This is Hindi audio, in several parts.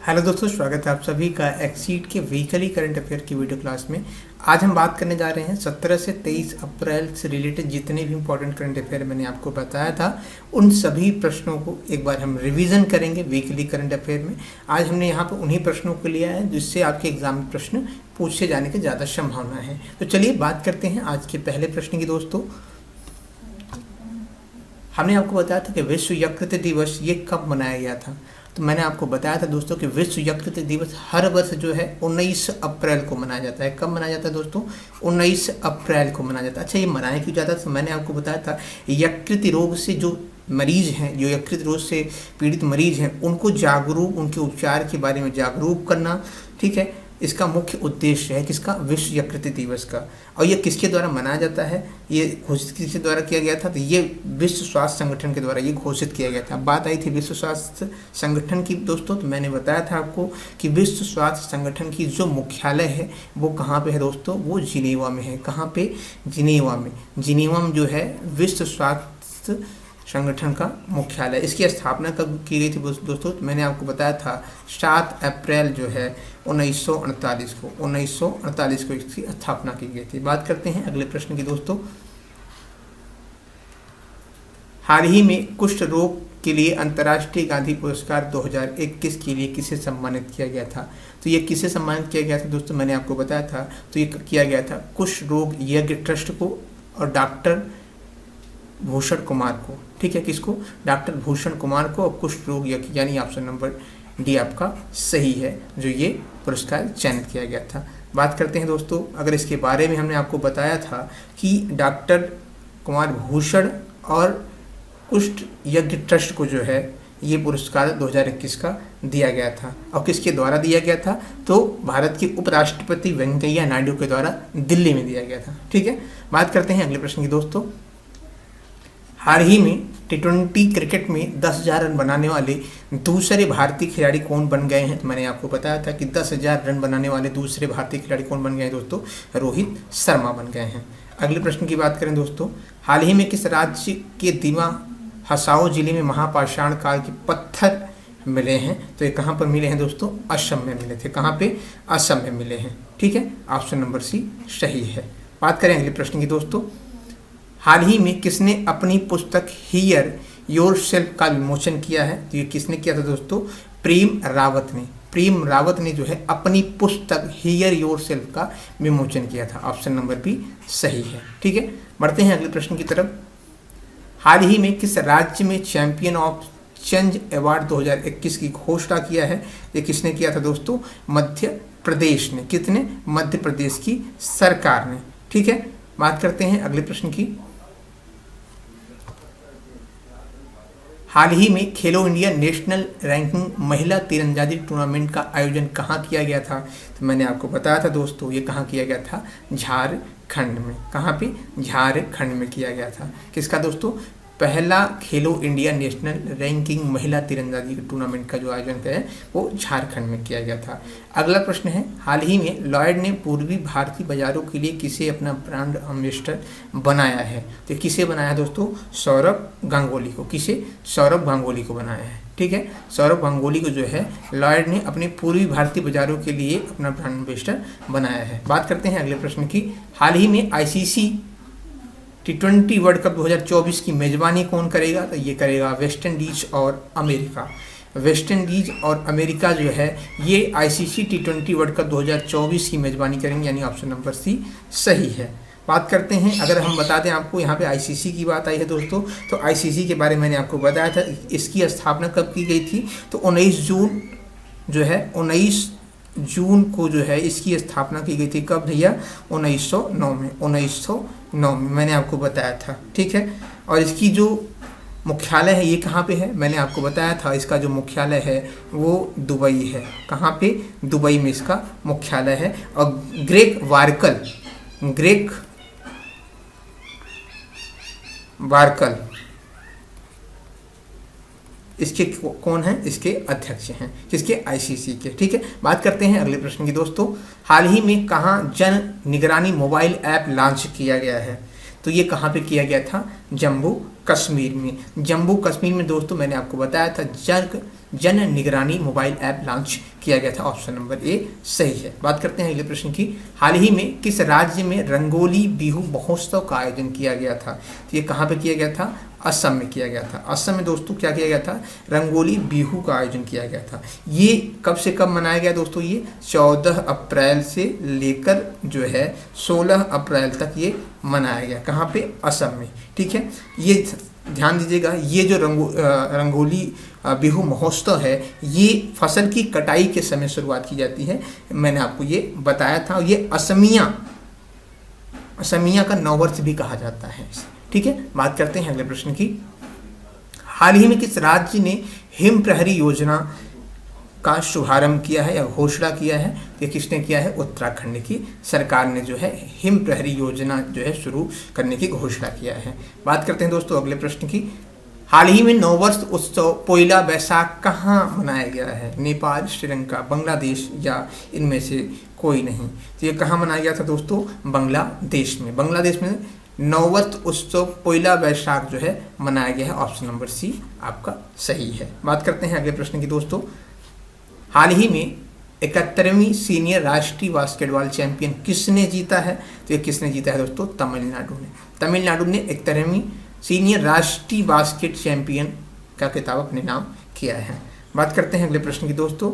हेलो दोस्तों, स्वागत है आप सभी का एक्सीड के वीकली करंट अफेयर की वीडियो क्लास में। आज हम बात करने जा रहे हैं 17 से 23 अप्रैल से रिलेटेड जितने भी इंपॉर्टेंट करंट अफेयर मैंने आपको बताया था उन सभी प्रश्नों को एक बार हम रिवीजन करेंगे वीकली करंट अफेयर में। आज हमने यहाँ पर उन्हीं प्रश्नों को लिया है जिससे आपके एग्जाम में प्रश्न पूछे जाने की ज़्यादा संभावना है। तो चलिए बात करते हैं आज के पहले प्रश्न की। दोस्तों, हमने आपको बताया था कि विश्व यकृत दिवस ये कब मनाया गया था। तो मैंने आपको बताया था दोस्तों कि विश्व यकृत दिवस हर वर्ष जो है 19 अप्रैल को मनाया जाता है। कब मनाया जाता है दोस्तों? 19 अप्रैल को मनाया जाता है। अच्छा, ये मनाया क्यों जाता है? तो मैंने आपको बताया था यकृत रोग से जो मरीज हैं, जो यकृत रोग से पीड़ित मरीज हैं, उनको जागरूक, उनके उपचार के बारे में जागरूक करना, ठीक है, इसका मुख्य उद्देश्य है किसका? विश्व यकृत दिवस का। और ये किसके द्वारा मनाया जाता है? ये घोषित किसके द्वारा किया गया था? तो ये विश्व स्वास्थ्य संगठन के द्वारा ये घोषित किया गया था। बात आई थी विश्व स्वास्थ्य संगठन की दोस्तों, तो मैंने बताया था आपको कि विश्व स्वास्थ्य संगठन की जो मुख्यालय है वो कहाँ पे है दोस्तों? वो जिनेवा में है। कहाँ पे? जिनेवा में। जिनेवा में जो है विश्व स्वास्थ्य संगठन का मुख्यालय। इसकी स्थापना कब की गई थी दोस्तों? तो मैंने आपको बताया था 7 अप्रैल जो है 1948 को इसकी स्थापना की गई थी। बात करते हैं अगले प्रश्न की दोस्तों। हाल ही में कुष्ठ रोग के लिए अंतर्राष्ट्रीय गांधी पुरस्कार 2021 के लिए किसे सम्मानित किया गया था? तो ये किसे सम्मानित किया गया था दोस्तों? मैंने आपको बताया था। तो ये किया गया था कुष्ठ रोग यज्ञ ट्रस्ट को और डॉक्टर भूषण कुमार को। ठीक है, किसको? डॉक्टर भूषण कुमार को और कुष्ठ रोग यज्ञ, यानी ऑप्शन नंबर डी आपका सही है, जो ये पुरस्कार चयनित किया गया था। बात करते हैं दोस्तों, अगर इसके बारे में हमने आपको बताया था कि डॉक्टर कुमार भूषण और कुष्ठ यज्ञ ट्रस्ट को जो है ये पुरस्कार 2021 का दिया गया था। और किसके द्वारा दिया गया था? तो भारत के उपराष्ट्रपति वेंकैया नायडू के द्वारा दिल्ली में दिया गया था। ठीक है, बात करते हैं अगले प्रश्न की दोस्तों। हाल ही में T20 क्रिकेट में 10,000 रन बनाने वाले दूसरे भारतीय खिलाड़ी कौन बन गए हैं? तो मैंने आपको बताया था कि 10,000 रन बनाने वाले दूसरे भारतीय खिलाड़ी कौन बन गए हैं दोस्तों? रोहित शर्मा बन गए हैं। अगले प्रश्न की बात करें दोस्तों, हाल ही में किस राज्य के दिमा हसाओ जिले में महापाषाण काल के पत्थर मिले हैं? तो ये कहाँ पर मिले हैं दोस्तों? असम में मिले थे। कहाँ पे? असम में मिले हैं। ठीक है, ऑप्शन नंबर सी सही है। बात करें अगले प्रश्न की दोस्तों। हाल ही में किसने अपनी पुस्तक हियर योरसेल्फ का विमोचन किया है? तो ये किसने किया था दोस्तों? प्रेम रावत ने। प्रेम रावत ने जो है अपनी पुस्तक हियर योरसेल्फ का विमोचन किया था। ऑप्शन नंबर बी सही है। ठीक है, बढ़ते हैं अगले प्रश्न की तरफ। हाल ही में किस राज्य में चैंपियन ऑफ चेंज अवार्ड 2021 की घोषणा किया है? ये किसने किया था दोस्तों? मध्य प्रदेश ने। कितने? मध्य प्रदेश की सरकार ने। ठीक है, बात करते हैं अगले प्रश्न की। हाल ही में खेलो इंडिया नेशनल रैंकिंग महिला तीरंदाजी टूर्नामेंट का आयोजन कहाँ किया गया था? तो मैंने आपको बताया था दोस्तों, ये कहाँ किया गया था? झारखंड में। कहाँ पे? झारखंड में किया गया था। किसका दोस्तों? पहला खेलो इंडिया नेशनल रैंकिंग महिला तीरंदाजी टूर्नामेंट का जो आयोजन है वो झारखंड में किया गया था। अगला प्रश्न है, हाल ही में लॉयड ने पूर्वी भारतीय बाजारों के लिए किसे अपना ब्रांड एम्बेसडर बनाया है? तो किसे बनाया दोस्तों? सौरभ गांगुली को। किसे? सौरभ गांगुली को बनाया है। ठीक है, सौरभ गांगुली को जो है लॉयड ने अपने पूर्वी भारतीय बाजारों के लिए अपना ब्रांड एम्बेसडर बनाया है। बात करते हैं अगले प्रश्न की। हाल ही में ICC T20 वर्ल्ड कप 2024 की मेजबानी कौन करेगा? तो ये करेगा वेस्ट इंडीज और अमेरिका। वेस्ट इंडीज और अमेरिका जो है ये ICC T20 वर्ल्ड कप 2024 की मेजबानी करेंगे, यानी ऑप्शन नंबर सी सही है। बात करते हैं, अगर हम बता दें आपको, यहाँ पे ICC की बात आई है दोस्तों, तो ICC के बारे में मैंने आपको बताया था। इसकी स्थापना कब की गई थी? तो 19 जून जो है 19 जून को जो है इसकी स्थापना की गई थी। कब भैया? 1909 में। 1909 में मैंने आपको बताया था। ठीक है, और इसकी जो मुख्यालय है ये कहाँ पे है? मैंने आपको बताया था, इसका जो मुख्यालय है वो दुबई है। कहाँ पे? दुबई में इसका मुख्यालय है। और ग्रेग वार्कल इसके कौन है? इसके अध्यक्ष हैं। किसके? ICC के। ठीक है, बात करते हैं अगले प्रश्न की दोस्तों। हाल ही में कहाँ जन निगरानी मोबाइल ऐप लॉन्च किया गया है? तो ये कहाँ पे किया गया था? जम्मू कश्मीर में। जम्मू कश्मीर में दोस्तों मैंने आपको बताया था जन निगरानी मोबाइल ऐप लॉन्च किया गया था। ऑप्शन नंबर ए सही है। बात करते हैं अगले प्रश्न की। हाल ही में किस राज्य में रंगोली बिहू महोत्सव का आयोजन किया गया था? तो ये कहाँ पे किया गया था? असम में किया गया था। असम में दोस्तों क्या किया गया था? रंगोली बिहू का आयोजन किया गया था। ये कब से कब मनाया गया दोस्तों? ये 14 अप्रैल से लेकर जो है 16 अप्रैल तक ये मनाया गया। कहाँ पे? असम में। ठीक है, ये ध्यान दीजिएगा, ये जो रंगोली बिहू महोत्सव है ये फसल की कटाई के समय शुरुआत की जाती है। मैंने आपको ये बताया था। ये असमिया का नववर्ष भी कहा जाता है। ठीक है, बात करते हैं अगले प्रश्न की। हाल ही में किस राज्य ने हिम प्रहरी योजना का शुभारंभ किया है या घोषणा किया है? ये किसने किया है? उत्तराखंड की सरकार ने जो है हिम प्रहरी योजना जो है शुरू करने की घोषणा किया है। बात करते हैं दोस्तों अगले प्रश्न की। हाल ही में नववर्ष उत्सव पोइला बैसाख कहाँ मनाया गया है? नेपाल, श्रीलंका, बांग्लादेश या इनमें से कोई नहीं? तो ये कहाँ मनाया गया था दोस्तों? बांग्लादेश में। बांग्लादेश में नववर्ष उत्सव पोइला बैसाख जो है मनाया गया है। ऑप्शन नंबर सी आपका सही है। बात करते हैं अगले प्रश्न की दोस्तों। हाल ही में 71वीं सीनियर राष्ट्रीय बास्केटबॉल चैंपियन किसने जीता है? तो ये किसने जीता है दोस्तों? तमिलनाडु ने। तमिलनाडु ने 71वीं सीनियर राष्ट्रीय बास्केट चैंपियन का खिताब अपने नाम किया है। बात करते हैं अगले प्रश्न की दोस्तों।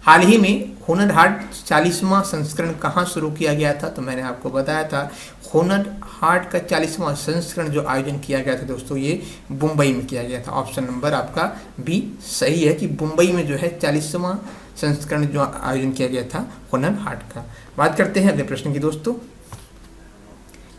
हाल ही में हुनर हाट 40वां संस्करण कहाँ शुरू किया गया था? तो मैंने आपको बताया था हुनर हाट का 40वां संस्करण जो आयोजन किया गया था दोस्तों ये मुंबई में किया गया था। ऑप्शन नंबर आपका बी सही है कि मुंबई में जो है 40वां संस्करण जो आयोजन किया गया था हुनर हाट का। बात करते हैं अगले प्रश्न की दोस्तों।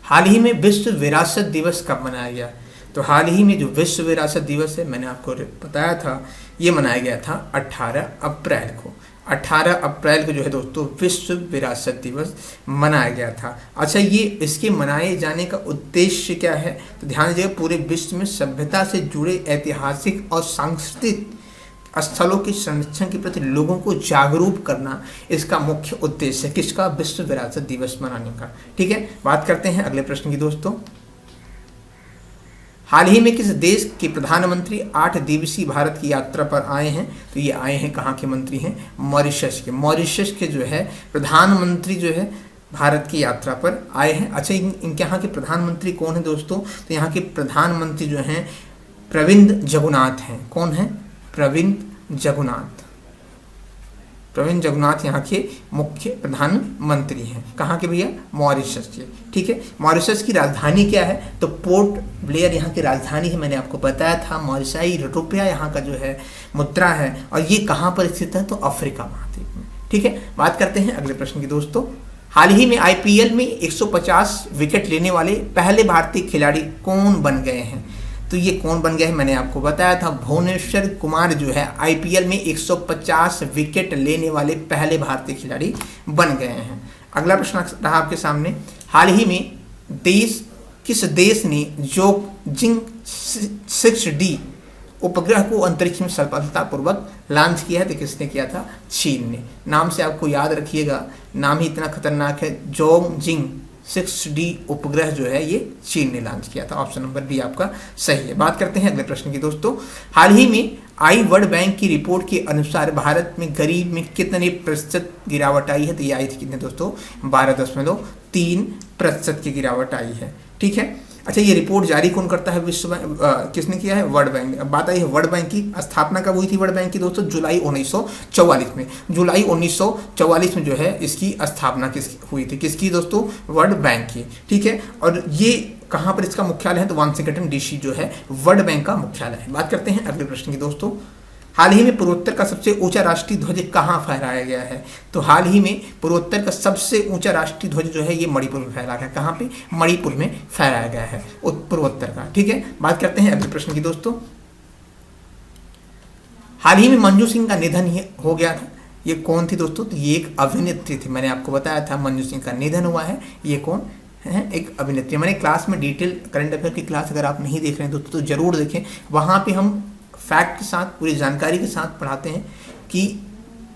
हाल ही में विश्व विरासत दिवस कब मनाया गया? तो हाल ही में जो विश्व विरासत दिवस है मैंने आपको बताया था ये मनाया गया था 18 अप्रैल को। 18 अप्रैल को जो है दोस्तों विश्व विरासत दिवस मनाया गया था। अच्छा, ये इसके मनाए जाने का उद्देश्य क्या है? तो ध्यान दीजिएगा, पूरे विश्व में सभ्यता से जुड़े ऐतिहासिक और सांस्कृतिक स्थलों के संरक्षण के प्रति लोगों को जागरूक करना इसका मुख्य उद्देश्य है। किसका? विश्व विरासत दिवस मनाने का। ठीक है, बात करते हैं अगले प्रश्न की दोस्तों। हाल ही में किस देश के प्रधानमंत्री 8 दिवसीय भारत की यात्रा पर आए हैं? तो ये आए हैं, कहाँ के मंत्री हैं? मॉरिशस के। मॉरिशस के जो है प्रधानमंत्री जो है भारत की यात्रा पर आए हैं। अच्छा, इनके यहाँ के प्रधानमंत्री कौन है दोस्तों? तो यहाँ के प्रधानमंत्री जो हैं प्रविंद जगन्नाथ हैं। कौन है? प्रविंद जगन्नाथ। प्रविंद जगन्नाथ यहाँ के मुख्य प्रधानमंत्री हैं। कहाँ के भैया? मॉरिशस के। ठीक है, मॉरिशस की राजधानी क्या है? तो पोर्ट ब्लेयर यहाँ की राजधानी है। मैंने आपको बताया था मॉरिशाई रुपया यहाँ का जो है मुद्रा है। और ये कहाँ पर स्थित है? तो अफ्रीका महाद्वीप में। ठीक है, बात करते हैं अगले प्रश्न की दोस्तों। हाल ही में आईपीएल में 150 विकेट लेने वाले पहले भारतीय खिलाड़ी कौन बन गए हैं? तो ये कौन बन गया है? मैंने आपको बताया था भुवनेश्वर कुमार जो है आईपीएल में 150 विकेट लेने वाले पहले भारतीय खिलाड़ी बन गए हैं। अगला प्रश्न रहा आपके सामने। हाल ही में किस देश ने जोजिंग 6D उपग्रह को अंतरिक्ष में सफलतापूर्वक लॉन्च किया है? तो किसने किया था? चीन ने। नाम से आपको याद रखिएगा, नाम ही इतना खतरनाक है। जोजिंग 6D उपग्रह जो है ये चीन ने लॉन्च किया था। ऑप्शन नंबर बी आपका सही है। बात करते हैं अगले प्रश्न की दोस्तों। हाल ही में आई वर्ल्ड बैंक की रिपोर्ट के अनुसार भारत में गरीब में कितने प्रतिशत गिरावट आई है? तो ये आई थी कितने दोस्तों? 12.3% की गिरावट आई है। ठीक है, अच्छा, ये रिपोर्ट जारी कौन करता है? विश्व बैंक। किसने किया है? World bank. अब बात आई है वर्ल्ड बैंक की स्थापना कब हुई थी? वर्ल्ड बैंक की दोस्तों जुलाई 1944 में। जुलाई 1944 में जो है इसकी स्थापना हुई थी? किसकी दोस्तों? वर्ल्ड बैंक की। ठीक है, और ये कहाँ पर इसका मुख्यालय है? तो वाशिंगटन डीसी जो है वर्ल्ड बैंक का मुख्यालय है। बात करते हैं अगले प्रश्न की दोस्तों। हाल ही में पूर्वोत्तर का सबसे ऊंचा राष्ट्रीय ध्वज कहाँ फहराया गया है? तो हाल ही में पूर्वोत्तर का सबसे ऊंचा राष्ट्रीय ध्वज जो है ये मणिपुर में फहराया गया। कहाँ पे? मणिपुर में फहराया गया है पूर्वोत्तर का। ठीक है, बात करते हैं अगले प्रश्न की दोस्तों। हाल ही में मंजू सिंह का निधन हो गया था। ये कौन थी दोस्तों? तो ये एक अभिनेत्री थी। मैंने आपको बताया था मंजू सिंह का निधन हुआ है। ये कौन है? एक अभिनेत्री। मैंने क्लास में डिटेल करंट अफेयर की क्लास अगर आप नहीं देख रहे हैं दोस्तों तो जरूर देखें। वहाँ पे हम फैक्ट के साथ पूरी जानकारी के साथ पढ़ाते हैं कि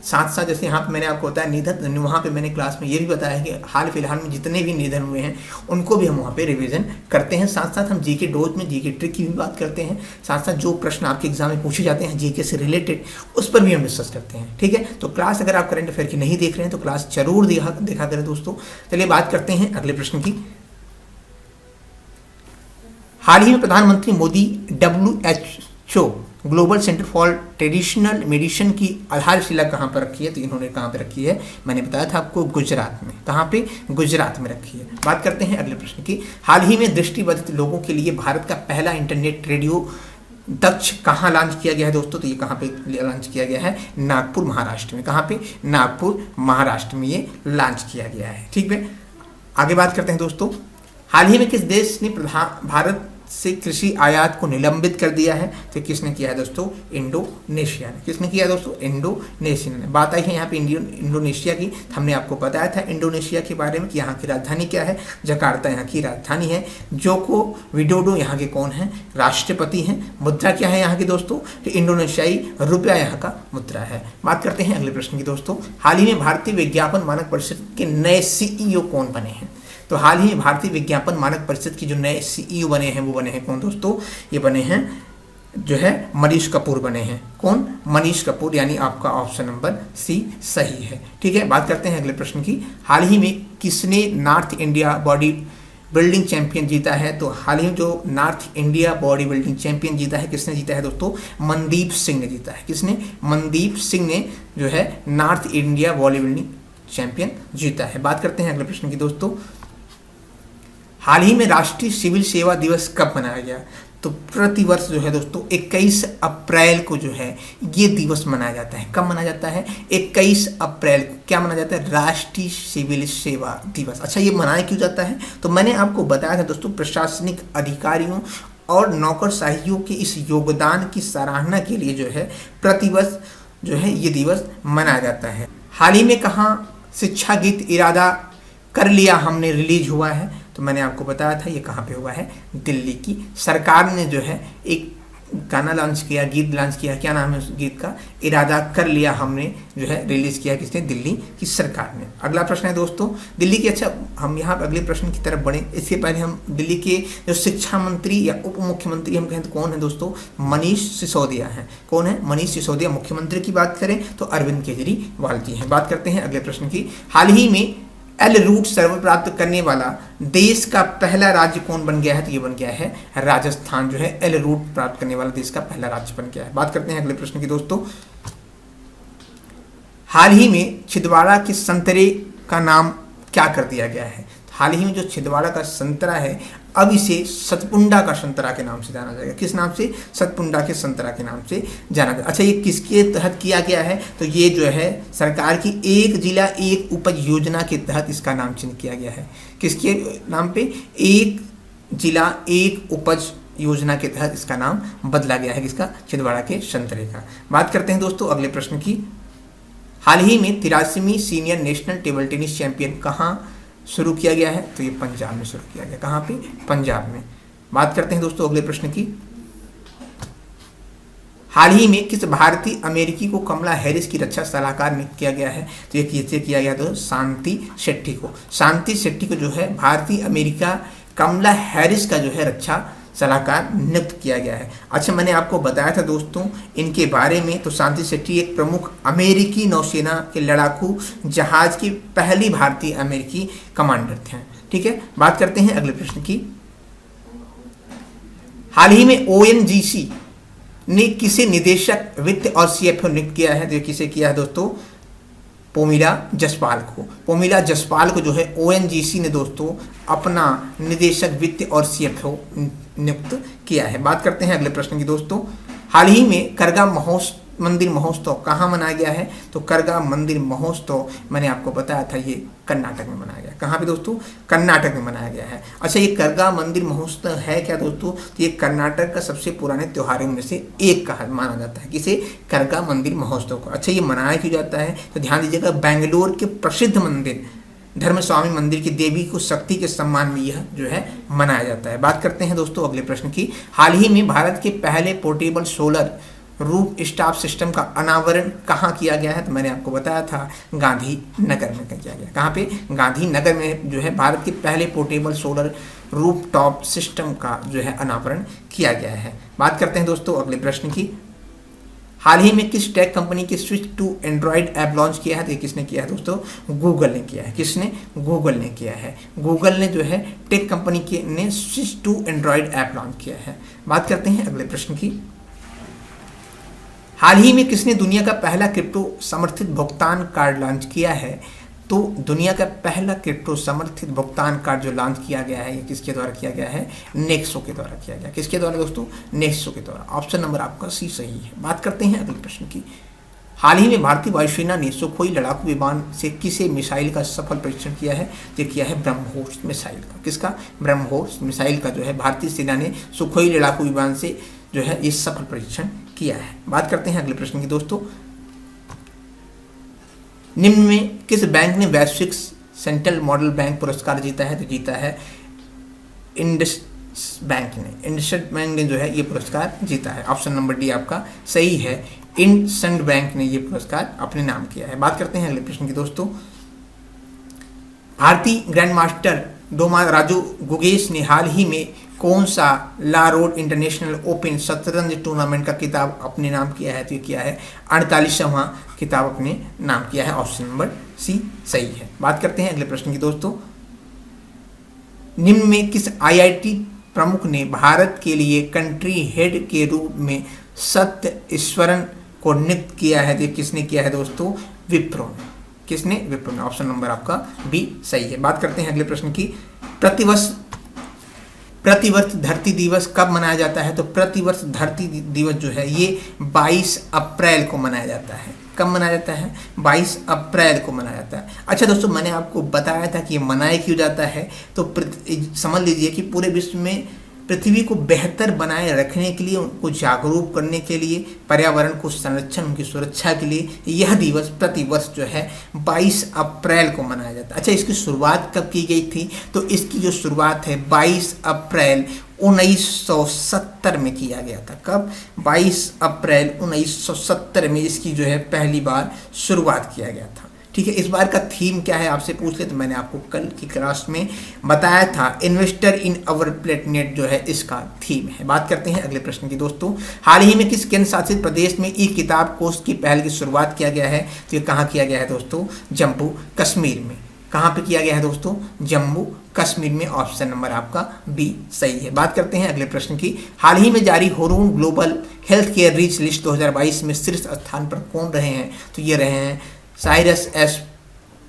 साथ साथ जैसे यहाँ पे मैंने आपको बताया निधन, वहाँ पे मैंने क्लास में ये भी बताया कि हाल फिलहाल में जितने भी निधन हुए हैं उनको भी हम वहाँ पे रिवीजन करते हैं। साथ साथ हम जीके डोज में जीके ट्रिक की भी बात करते हैं। साथ साथ जो प्रश्न आपके एग्जाम में पूछे जाते हैं जीके से रिलेटेड उस पर भी हम डिस्कस करते हैं। ठीक है, तो क्लास अगर आप करंट अफेयर की नहीं देख रहे हैं तो क्लास जरूर देखा करें दोस्तों। चलिए बात करते हैं अगले प्रश्न की। हाल ही में प्रधानमंत्री Modi WHO global centre for traditional medicine की आधारशिला कहाँ पर रखी है? तो इन्होंने कहाँ पर रखी है? मैंने बताया था आपको गुजरात में। कहाँ पे? गुजरात में रखी है। बात करते हैं अगले प्रश्न की। हाल ही में दृष्टिबाधित लोगों के लिए भारत का पहला इंटरनेट रेडियो दक्ष कहाँ लॉन्च किया गया है दोस्तों? तो ये कहाँ पे लॉन्च किया गया है? नागपुर महाराष्ट्र में। कहाँ पे? नागपुर महाराष्ट्र में ये लॉन्च किया गया है। ठीक है, आगे बात करते हैं दोस्तों। हाल ही में किस देश ने भारत से कृषि आयात को निलंबित कर दिया है? तो किसने किया है दोस्तों? इंडोनेशिया ने। किसने किया है दोस्तों? इंडोनेशिया ने। बात आई है यहाँ पे इंडोनेशिया की। हमने आपको बताया था इंडोनेशिया के बारे में कि यहाँ की राजधानी क्या है? जकार्ता यहाँ की राजधानी है। जोको विडोडो यहाँ के कौन है? राष्ट्रपति हैं। मुद्रा क्या है यहाँ की दोस्तों? तो इंडोनेशियाई रुपया यहाँ का मुद्रा है। बात करते हैं अगले प्रश्न की दोस्तों। हाल ही में भारतीय विज्ञापन मानक परिषद के नए CEO कौन बने हैं? तो हाल ही में भारतीय विज्ञापन मानक परिषद के जो नए CEO बने हैं वो बने हैं कौन दोस्तों? ये बने हैं जो है मनीष कपूर बने हैं। कौन? मनीष कपूर, यानी आपका ऑप्शन नंबर C सही है। ठीक है, बात करते हैं अगले प्रश्न की। हाल ही में किसने north India body building champion जीता है? तो हाल ही में जो north India body building champion जीता है किसने जीता है दोस्तों? मनदीप सिंह ने जीता है। किसने? मनदीप सिंह ने जो है north India body building champion जीता है। बात करते हैं अगले प्रश्न की दोस्तों। हाल ही में राष्ट्रीय सिविल सेवा दिवस कब मनाया गया? तो प्रतिवर्ष जो है दोस्तों 21 अप्रैल को जो है ये दिवस मनाया जाता है। कब मनाया जाता है? 21 अप्रैल को क्या मनाया जाता है? राष्ट्रीय सिविल सेवा दिवस। अच्छा, ये मनाया क्यों जाता है? तो मैंने आपको बताया था दोस्तों, प्रशासनिक अधिकारियों और नौकरशाहियों के इस योगदान की सराहना के लिए जो है प्रतिवर्ष जो है ये दिवस मनाया जाता है। हाल ही में कहाँ शिक्षा गीत इरादा कर लिया हमने रिलीज हुआ है? तो मैंने आपको बताया था ये कहाँ पे हुआ है? दिल्ली की सरकार ने जो है एक गाना लॉन्च किया, गीत लॉन्च किया। क्या नाम है उस गीत का? इरादा कर लिया हमने जो है रिलीज किया किसने? दिल्ली की सरकार ने। अगला प्रश्न है दोस्तों दिल्ली के। अच्छा, हम यहाँ अगले प्रश्न की तरफ बढ़े इसके पहले हम दिल्ली के जो शिक्षा मंत्री या उप मुख्यमंत्री हम कहें तो कौन है दोस्तों? मनीष सिसोदिया है। कौन है? मनीष सिसोदिया। मुख्यमंत्री की बात करें तो अरविंद केजरीवाल जी हैं। बात करते हैं अगले प्रश्न की। हाल ही में एल रूट सर्वर प्राप्त करने वाला देश का पहला राज्य कौन बन गया है? तो ये बन गया है राजस्थान जो है एल रूट प्राप्त करने वाला देश का पहला राज्य बन गया है। बात करते हैं अगले प्रश्न की दोस्तों। हाल ही में छिंदवाड़ा के संतरे का नाम क्या कर दिया गया है? हाल ही में जो छिंदवाड़ा का संतरा है अब इसे सतपुंडा का संतरा के नाम से जाना जाएगा। किस नाम से? सतपुंडा के संतरा के नाम से जाना जाएगा। अच्छा, ये किसके तहत किया गया है? तो ये जो है सरकार की एक जिला एक उपज योजना के तहत इसका नाम चिन्ह किया गया है। किसके नाम पे? एक जिला एक उपज योजना के तहत इसका नाम बदला गया है। किसका? छिंदवाड़ा के संतरे का। बात करते हैं दोस्तों अगले प्रश्न की। हाल ही में 83वीं senior national table tennis champion कहाँ शुरू किया गया है? तो ये पंजाब में शुरू किया गया। कहाँ पे? पंजाब में। बात करते हैं दोस्तों अगले प्रश्न की। हाल ही में किस भारतीय अमेरिकी को कमला हैरिस की रक्षा सलाहकार नियुक्त किया गया है? तो ये किससे किया गया? तो शांति शेट्टी को। शांति शेट्टी को जो है भारतीय अमेरिका कमला हैरिस का जो है रक्षा सलाहकार नियुक्त किया गया है। अच्छा, मैंने आपको बताया था दोस्तों इनके बारे में। तो शांति शेट्टी एक प्रमुख अमेरिकी नौसेना के लड़ाकू जहाज की पहली भारतीय अमेरिकी कमांडर थे। ठीक है, बात करते हैं अगले प्रश्न की। हाल ही में ONGC ने किसे निदेशक वित्त और CFO नियुक्त किया है? तो किसे किया है दोस्तों? पोमिला जसपाल को। पोमिला जसपाल को जो है ONGC ने दोस्तों अपना निदेशक वित्त और CFO नियुक्त किया है। बात करते हैं अगले प्रश्न की दोस्तों। हाल ही में करगा मंदिर महोत्सव कहाँ मनाया गया है? तो करगा मंदिर महोत्सव मैंने आपको बताया था ये कर्नाटक में मनाया गया। कहाँ पे दोस्तों? कर्नाटक में मनाया गया है। अच्छा, ये करगा मंदिर महोत्सव है क्या दोस्तों? तो ये कर्नाटक का सबसे पुराने त्योहारों में से एक का माना जाता है। किसे? करगा मंदिर महोत्सव को। अच्छा, ये मनाया क्यों जाता है? तो ध्यान दीजिएगा, बेंगलोर के प्रसिद्ध मंदिर धर्मस्वामी मंदिर की देवी को शक्ति के सम्मान में यह जो है मनाया जाता है। बात करते हैं दोस्तों अगले प्रश्न की। हाल ही में भारत के पहले पोर्टेबल सोलर रूप स्टाफ सिस्टम का अनावरण कहाँ किया गया है? तो मैंने आपको बताया था गांधीनगर में किया गया। कहाँ पे? गांधीनगर में जो है भारत के पहले portable solar roof top system का जो है अनावरण किया गया है। बात करते हैं दोस्तों अगले प्रश्न की। हाल ही में किस टेक कंपनी के switch to Android app launch किया है? तो किसने किया है दोस्तों? गूगल ने किया है। किसने? गूगल ने किया है। गूगल ने जो है टेक कंपनी के ने switch to Android app launch किया है। बात करते हैं अगले प्रश्न की। हाल ही में किसने दुनिया का पहला क्रिप्टो समर्थित भुगतान कार्ड लॉन्च किया है? तो दुनिया का पहला क्रिप्टो समर्थित भुगतान कार्ड जो लॉन्च किया गया है ये किसके द्वारा किया गया है? नेक्सो के द्वारा किया गया। किसके द्वारा दोस्तों? नेक्सो के द्वारा। ऑप्शन नंबर आपका सी सही है। बात करते हैं अगले प्रश्न की। हाल ही में भारतीय वायुसेना ने सुखोई लड़ाकू विमान से किसे मिसाइल का सफल परीक्षण किया है? ये किया है ब्रह्मोस मिसाइल का। किसका? ब्रह्मोस मिसाइल का जो है भारतीय सेना ने सुखोई लड़ाकू विमान से जो है ये सफल परीक्षण किया है। बात करते हैं अगले प्रश्न की दोस्तों। निम्न में किस बैंक ने वैश्विक सेंट्रल मॉडल बैंक पुरस्कार जीता है? तो जीता है इंडस बैंक ने। इंडसइंड बैंक ने जो है ये पुरस्कार जीता है। ऑप्शन नंबर डी आपका सही है। इंडसइंड बैंक ने ये पुरस्कार अपने नाम किया है। बात करते हैं अगले प्रश्न की दोस्तों। भारतीय ग्रैंड मास्टर डोमा राजू गुगेश ने हाल ही में कौन सा ला रोड इंटरनेशनल ओपन शतरंज टूर्नामेंट का खिताब अपने नाम किया है? तो ये किया है 48वां खिताब अपने नाम किया है। ऑप्शन नंबर सी सही है। बात करते हैं अगले प्रश्न की दोस्तों। निम्न में किस आईआईटी प्रमुख ने भारत के लिए कंट्री हेड के रूप में सत्य ईश्वरन को नियुक्त किया है? तो किसने किया है दोस्तों? विप्रो ने। किसने? विप्रो ने। ऑप्शन नंबर आपका बी सही है। बात करते हैं अगले प्रश्न की। प्रतिवर्ष धरती दिवस कब मनाया जाता है? तो प्रतिवर्ष धरती दिवस जो है ये 22 अप्रैल को मनाया जाता है। कब मनाया जाता है? 22 अप्रैल को मनाया जाता है। अच्छा दोस्तों, मैंने आपको बताया था कि ये मनाया क्यों जाता है। तो समझ लीजिए कि पूरे विश्व में पृथ्वी को बेहतर बनाए रखने के लिए, उनको जागरूक करने के लिए, पर्यावरण को संरक्षण, उनकी सुरक्षा के लिए यह दिवस प्रतिवर्ष जो है 22 अप्रैल को मनाया जाता है। अच्छा, इसकी शुरुआत कब की गई थी? तो इसकी जो शुरुआत है 22 अप्रैल 1970 में किया गया था। कब? 22 अप्रैल 1970 में इसकी जो है पहली बार शुरुआत किया गया था। ठीक है, इस बार का थीम क्या है आपसे पूछ ले तो मैंने आपको कल की क्लास में बताया था। इन्वेस्टर इन अवर प्लेनेट जो है इसका थीम है। बात करते हैं अगले प्रश्न की दोस्तों। हाल ही में किस केंद्र शासित प्रदेश में ई किताब कोष की पहल की शुरुआत किया गया है? तो ये कहाँ किया गया है दोस्तों? जम्मू कश्मीर में। कहाँ पे किया गया है दोस्तों? जम्मू कश्मीर में। ऑप्शन नंबर आपका बी सही है। बात करते हैं अगले प्रश्न की। हाल ही में जारी Hurun global health care rich list 2022 में शीर्ष स्थान पर कौन रहे हैं? तो ये रहे हैं साइरस एस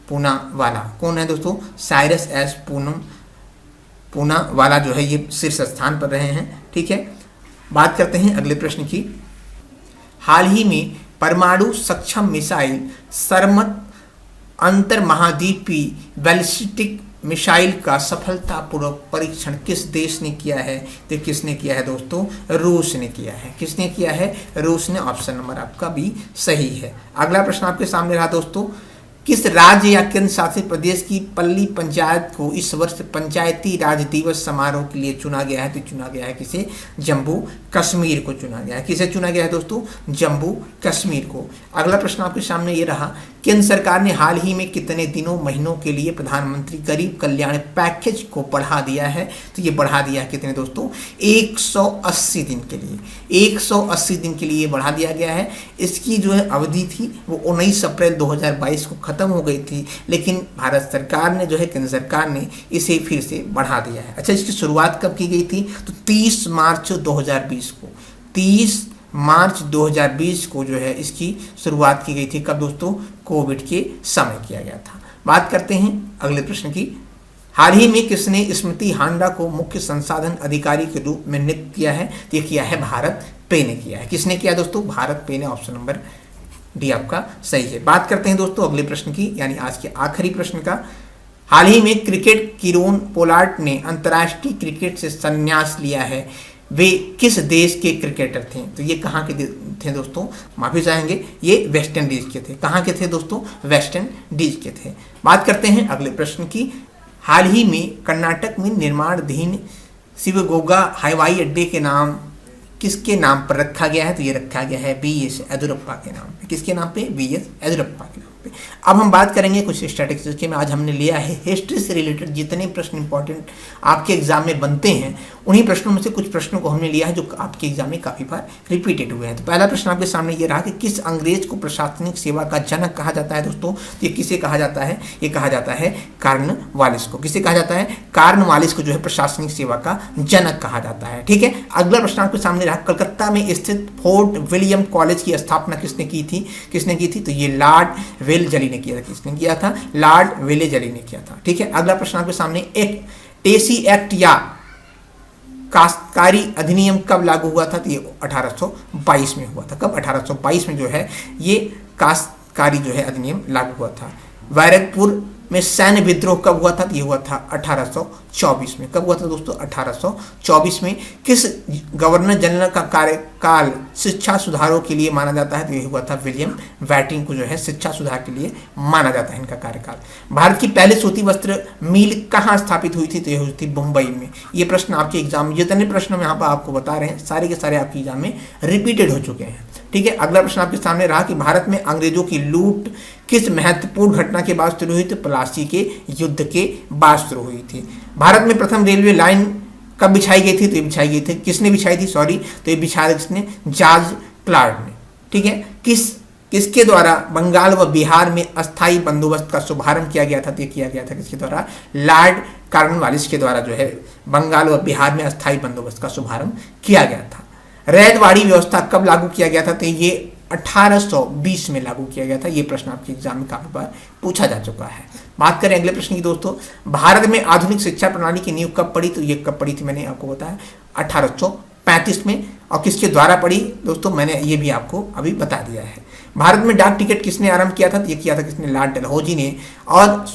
पूनावाला। कौन है दोस्तों? साइरस एस पूनावाला जो है ये शीर्ष स्थान पर रहे हैं। ठीक है, बात करते हैं अगले प्रश्न की। हाल ही में परमाणु सक्षम मिसाइल सरमत अंतर महाद्वीपीय बैलिस्टिक मिसाइल का सफलतापूर्वक परीक्षण किस देश ने किया है? तो किसने किया है दोस्तों? रूस ने किया है। किसने किया है? रूस ने। ऑप्शन नंबर आपका भी सही है। अगला प्रश्न आपके सामने रहा दोस्तों। किस राज्य या केंद्र शासित प्रदेश की पल्ली पंचायत को इस वर्ष पंचायती राज दिवस समारोह के लिए चुना गया है? तो चुना गया है किसे? जम्मू कश्मीर को चुना गया है। किसे चुना गया है दोस्तों? जम्मू कश्मीर को। अगला प्रश्न आपके सामने ये रहा। केंद्र सरकार ने हाल ही में कितने दिनों महीनों के लिए प्रधानमंत्री गरीब कल्याण पैकेज को बढ़ा दिया है? तो ये बढ़ा दिया है कितने दोस्तों? 180 दिन के लिए। 180 दिन के लिए बढ़ा दिया गया है। इसकी जो है अवधि थी वो 19 अप्रैल 2022 को खत्म हो गई थी, लेकिन भारत सरकार ने जो है, केंद्र सरकार ने इसे फिर से बढ़ा दिया है। अच्छा, इसकी शुरुआत कब की गई थी? तो 30 मार्च 2020 को। 30 मार्च 2020 को जो है इसकी शुरुआत की गई थी। कब दोस्तों? कोविड के समय किया गया था। बात करते हैं अगले प्रश्न की। हाल ही में किसने स्मृति हांडा को मुख्य संसाधन अधिकारी के रूप में नियुक्त किया है? ये किया है भारत पे ने किया है। किसने किया दोस्तों? भारत पे ने। ऑप्शन नंबर डी आपका सही है। बात करते हैं दोस्तों अगले प्रश्न की, यानी आज के आखिरी प्रश्न का। हाल ही में क्रिकेट कीरोन पोलार्ड ने अंतर्राष्ट्रीय क्रिकेट से संन्यास लिया है। वे किस देश के क्रिकेटर थे? तो ये कहाँ के थे दोस्तों? माफी चाहेंगे, ये वेस्ट इंडीज के थे। कहाँ के थे दोस्तों? वेस्ट इंडीज के थे। बात करते हैं अगले प्रश्न की। हाल ही में कर्नाटक में निर्माणाधीन शिवगोगा हवाई अड्डे के नाम किसके नाम पर रखा गया है? तो ये रखा गया है वीएस येदियुरप्पा के नाम पे। किसके नाम पे? वीएस येदियुरप्पा के नाम पे। अब हम बात करेंगे कुछ स्टैटिस्टिक्स के में। आज हमने लिया है हिस्ट्री से रिलेटेड जितने प्रश्न इंपॉर्टेंट आपके एग्जाम में बनते हैं, उन्हीं प्रश्नों में से कुछ प्रश्नों को हमने लिया है जो आपके एग्जाम में काफी बार रिपीटेड हुए हैं। तो पहला प्रश्न आपके सामने ये रहा कि किस अंग्रेज को प्रशासनिक सेवा का जनक कहा जाता है? दोस्तों ये किसे कहा जाता है? ये कहा जाता है कॉर्नवालिस को। किसे कहा जाता है? कॉर्नवालिस को जो है प्रशासनिक सेवा का जनक कहा जाता है। ठीक है, अगला प्रश्न आपके सामने रहा कलकत्ता में स्थित फोर्ट विलियम कॉलेज की स्थापना किसने की थी? किसने की थी? तो ये लॉर्ड वेलजली ने किया था। किसने किया था? लॉर्ड वेलजली ने किया था। ठीक है, अगला प्रश्न आपके सामने एक टेसी एक्ट या काश्तकारी अधिनियम कब लागू हुआ था? तो ये 1822 में हुआ था। कब? 1822 में जो है ये काश्तकारी जो है अधिनियम लागू हुआ था। बैरकपुर में सैन्य विद्रोह कब हुआ था? तो ये हुआ था 1824 में। कब हुआ था दोस्तों? 1824 में। किस गवर्नर जनरल का कार्यकाल शिक्षा सुधारों के लिए माना जाता है? तो ये हुआ था विलियम बैटिंग को जो है शिक्षा सुधार के लिए माना जाता है इनका कार्यकाल। भारत की पहली सूती वस्त्र मिल कहाँ स्थापित हुई थी? तो ये हुई थी मुंबई में। ये प्रश्न आपके एग्जाम में, जितने प्रश्न हम यहाँ पर आपको बता रहे हैं सारे के सारे आपके एग्जाम में रिपीटेड हो चुके हैं। ठीक है, अगला प्रश्न आपके सामने रहा कि भारत में अंग्रेजों की लूट किस महत्वपूर्ण घटना के बाद शुरू हुई? तो प्लासी के युद्ध के बाद शुरू हुई थी। भारत में प्रथम रेलवे लाइन कब बिछाई गई थी? तो ये बिछाई गई थी, किसने बिछाई थी? सॉरी, तो ये बिछाया किसने? जॉर्ज क्लार्क ने। ठीक है, किसके द्वारा बंगाल व बिहार में अस्थायी बंदोबस्त का शुभारंभ किया गया था? तो ये किया गया था किसके द्वारा? लॉर्ड कॉर्नवालिस के द्वारा जो है बंगाल व बिहार में अस्थायी बंदोबस्त का शुभारंभ किया गया था। रैयतवाड़ी व्यवस्था कब लागू किया गया था? तो ये 1820 में लागू किया गया था। ये प्रश्न आपके एग्जाम में काफी बार पूछा जा चुका है। बात करें अगले प्रश्न की दोस्तों, भारत में आधुनिक शिक्षा प्रणाली की नींव कब पड़ी? तो ये कब पड़ी थी? मैंने आपको बताया 1835 में। और किसके द्वारा पड़ी दोस्तों? मैंने ये भी आपको अभी बता दिया है। भारत में डाक टिकट किसने आरंभ किया था? तो ये किया था किसने? लॉर्ड डलहौजी ने। और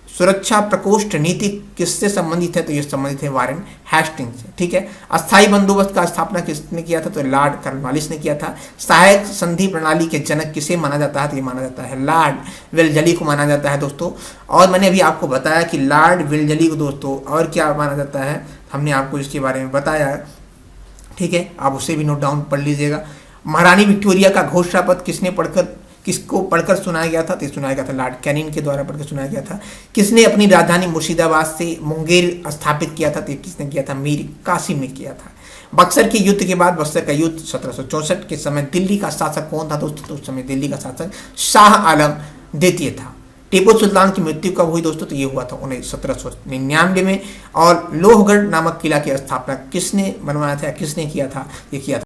सुरक्षा प्रकोष्ठ नीति किससे संबंधित है? तो ये संबंधित है वारेन हेस्टिंग्स से। ठीक है, अस्थायी बंदोबस्त का स्थापना किसने किया था? तो लॉर्ड कॉर्नवालिस ने किया था। सहायक संधि प्रणाली के जनक किसे माना जाता है? तो ये माना जाता है लॉर्ड वेलजली को माना जाता है दोस्तों। और मैंने अभी आपको बताया कि लॉर्ड वेलजली को दोस्तों और क्या माना जाता है, हमने आपको इसके बारे में बताया। ठीक है, आप उसे भी नोट डाउन पढ़ लीजिएगा। महारानी विक्टोरिया का घोषणा पत्र किसको पढ़कर सुनाया गया था? तो सुनाया गया था लॉर्ड कैनिंग के द्वारा पढ़कर सुनाया गया था। किसने अपनी राजधानी मुर्शिदाबाद से मुंगेर स्थापित किया था? तो किसने किया था? मीर कासिम ने किया था। बक्सर के युद्ध के बाद, बक्सर का युद्ध 1764 के समय दिल्ली का शासक कौन था दोस्तों? तो उस समय दिल्ली का शासक शाह आलम द्वितीय था। टीपू सुल्तान की मृत्यु कब हुई दोस्तों? तो ये हुआ था 1799 में। और लोहगढ़ नामक किला की स्थापना किसने बनवाया था, किसने किया था? ये किया था